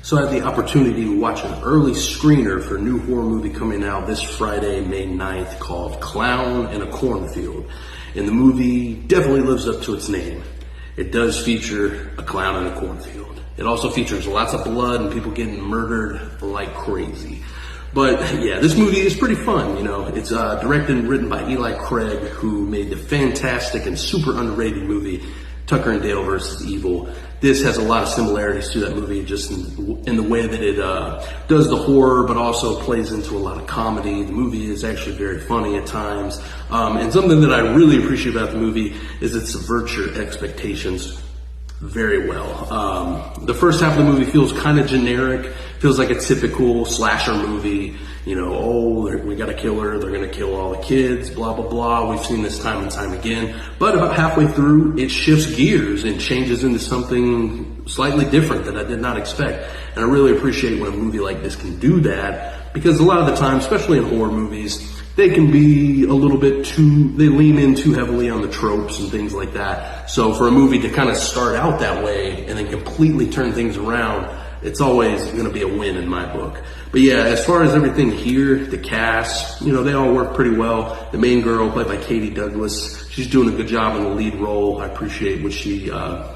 So I had the opportunity to watch an early screener for a new horror movie coming out this Friday, May 9th, called Clown in a Cornfield. And the movie definitely lives up to its name. It does feature a clown in a cornfield. It also features lots of blood and people getting murdered like crazy. But yeah, this movie is pretty fun, you know. It's directed and written by Eli Craig, who made the fantastic and super underrated movie Tucker and Dale vs. Evil. This has a lot of similarities to that movie, just in the way that it does the horror, but also plays into a lot of comedy. The movie is actually very funny at times. And something that I really appreciate about the movie is it subverts your expectations very well. The first half of the movie feels kind of generic, feels like a typical slasher movie. You know, oh, we got a killer, they're gonna kill all the kids, blah, blah, blah. We've seen this time and time again. But about halfway through, it shifts gears and changes into something slightly different that I did not expect. And I really appreciate when a movie like this can do that, because a lot of the time, especially in horror movies, they can be a little bit they lean in too heavily on the tropes and things like that. So for a movie to kind of start out that way and then completely turn things around, it's always going to be a win in my book. But yeah, as far as everything here, the cast, you know, they all work pretty well. The main girl, played by Katie Douglas, she's doing a good job in the lead role. I appreciate what she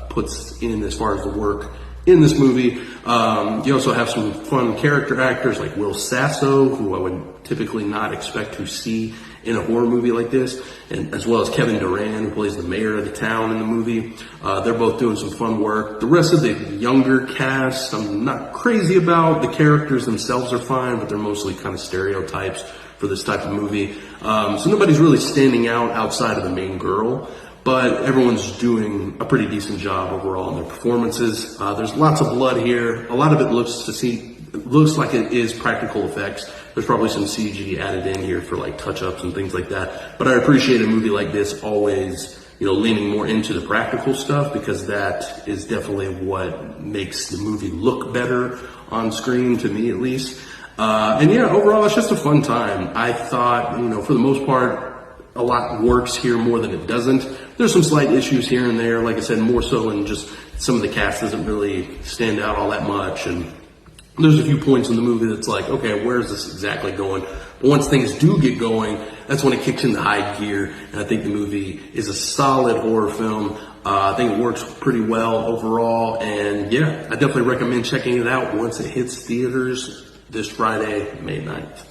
puts in as far as the work in this movie. You also have some fun character actors like Will Sasso, who I would typically not expect to see in a horror movie like this, and as well as Kevin Durant, who plays the mayor of the town in the movie. They're both doing some fun work. The rest of the younger cast, I'm not crazy about. The characters themselves are fine, but they're mostly kind of stereotypes for this type of movie. So nobody's really standing out outside of the main girl, but everyone's doing a pretty decent job overall in their performances. There's lots of blood here. A lot of it looks like it is practical effects. There's probably some CG added in here for like touch-ups and things like that. But I appreciate a movie like this always, you know, leaning more into the practical stuff, because that is definitely what makes the movie look better on screen, to me at least. And yeah, overall, it's just a fun time. I thought, you know, for the most part, a lot works here more than it doesn't. There's some slight issues here and there, like I said, more so in just some of the cast doesn't really stand out all that much. And there's a few points in the movie that's like, okay, where is this exactly going? But once things do get going, that's when it kicks into high gear. And I think the movie is a solid horror film. I think it works pretty well overall. And yeah, I definitely recommend checking it out once it hits theaters this Friday, May 9th.